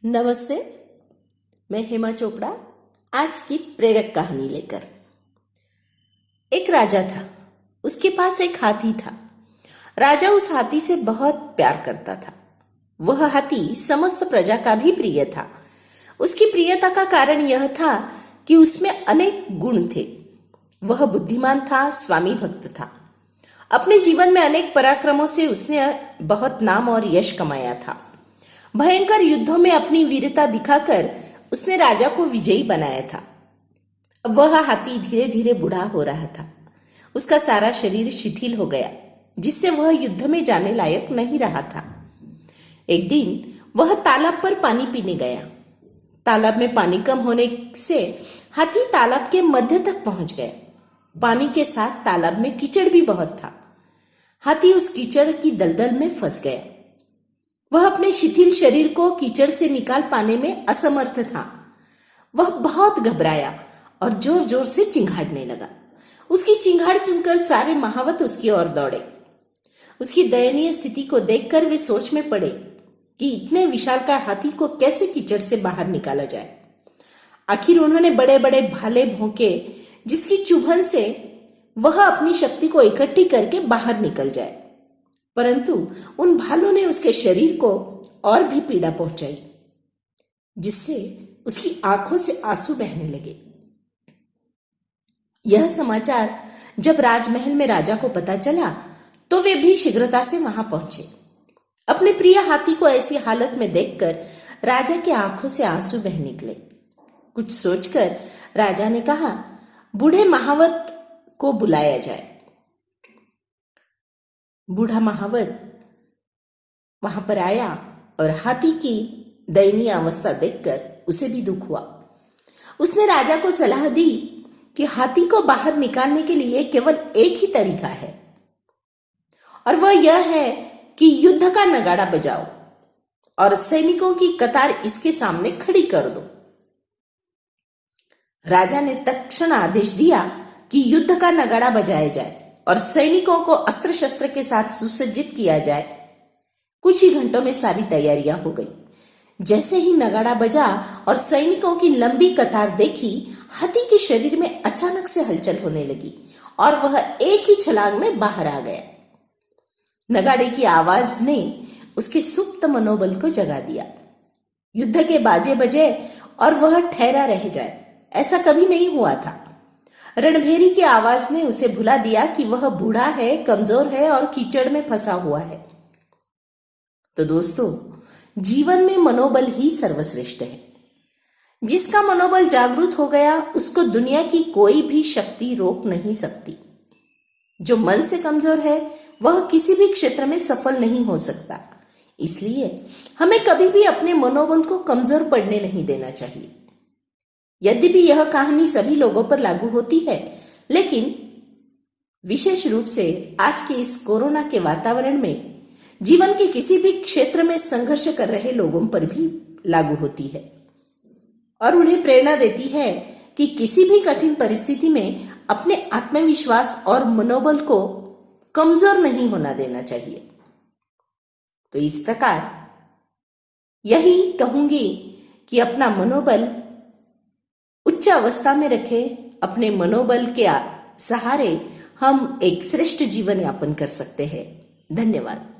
नमस्ते। मैं हेमा चोपड़ा आज की प्रेरक कहानी लेकर। एक राजा था, उसके पास एक हाथी था। राजा उस हाथी से बहुत प्यार करता था। वह हाथी समस्त प्रजा का भी प्रिय था। उसकी प्रियता का कारण यह था कि उसमें अनेक गुण थे। वह बुद्धिमान था, स्वामी भक्त था। अपने जीवन में अनेक पराक्रमों से उसने बहुत नाम और यश कमाया था। भयंकर युद्धों में अपनी वीरता दिखाकर उसने राजा को विजयी बनाया था। अब वह हाथी धीरे धीरे बूढ़ा हो रहा था। उसका सारा शरीर शिथिल हो गया, जिससे वह युद्ध में जाने लायक नहीं रहा था। एक दिन वह तालाब पर पानी पीने गया। तालाब में पानी कम होने से हाथी तालाब के मध्य तक पहुंच गया। पानी के साथ तालाब में कीचड़ भी बहुत था। हाथी उस कीचड़ की दलदल में फंस गया। वह अपने शिथिल शरीर को कीचड़ से निकाल पाने में असमर्थ था। वह बहुत घबराया और जोर जोर से चिंघाड़ने लगा। उसकी चिंगाड़ सुनकर सारे महावत उसकी ओर दौड़े। उसकी दयनीय स्थिति को देखकर वे सोच में पड़े कि इतने विशालकाय हाथी को कैसे कीचड़ से बाहर निकाला जाए। आखिर उन्होंने बड़े बड़े भाले भोंके, जिसकी चुभन से वह अपनी शक्ति को इकट्ठी करके बाहर निकल जाए, परंतु उन भालों ने उसके शरीर को और भी पीड़ा पहुंचाई, जिससे उसकी आंखों से आंसू बहने लगे। यह समाचार जब राजमहल में राजा को पता चला तो वे भी शीघ्रता से वहां पहुंचे। अपने प्रिय हाथी को ऐसी हालत में देखकर राजा की आंखों से आंसू बह निकले। कुछ सोचकर राजा ने कहा, बूढ़े महावत को बुलाया जाए। बूढ़ा महावत वहां पर आया और हाथी की दयनीय अवस्था देखकर उसे भी दुख हुआ। उसने राजा को सलाह दी कि हाथी को बाहर निकालने के लिए केवल एक ही तरीका है, और वह यह है कि युद्ध का नगाड़ा बजाओ और सैनिकों की कतार इसके सामने खड़ी कर दो। राजा ने तत्क्षण आदेश दिया कि युद्ध का नगाड़ा बजाया जाए और सैनिकों को अस्त्र शस्त्र के साथ सुसज्जित किया जाए। कुछ ही घंटों में सारी तैयारियां हो गई। जैसे ही नगाड़ा बजा और सैनिकों की लंबी कतार देखी, हाथी के शरीर में अचानक से हलचल होने लगी और वह एक ही छलांग में बाहर आ गया। नगाड़े की आवाज ने उसके सुप्त मनोबल को जगा दिया। युद्ध के बाजे बजे और वह ठहरा रह जाए, ऐसा कभी नहीं हुआ था। रणभेरी की आवाज ने उसे भुला दिया कि वह बूढ़ा है, कमजोर है और कीचड़ में फंसा हुआ है। तो दोस्तों, जीवन में मनोबल ही सर्वश्रेष्ठ है। जिसका मनोबल जागृत हो गया, उसको दुनिया की कोई भी शक्ति रोक नहीं सकती। जो मन से कमजोर है, वह किसी भी क्षेत्र में सफल नहीं हो सकता। इसलिए हमें कभी भी अपने मनोबल को कमजोर पड़ने नहीं देना चाहिए। यद्यपि यह कहानी सभी लोगों पर लागू होती है, लेकिन विशेष रूप से आज के इस कोरोना के वातावरण में जीवन के किसी भी क्षेत्र में संघर्ष कर रहे लोगों पर भी लागू होती है और उन्हें प्रेरणा देती है कि किसी भी कठिन परिस्थिति में अपने आत्मविश्वास और मनोबल को कमजोर नहीं होना देना चाहिए। तो इस प्रकार यही कहूंगी कि अपना मनोबल उच्च अवस्था में रखें। अपने मनोबल के सहारे हम एक श्रेष्ठ जीवन यापन कर सकते हैं। धन्यवाद।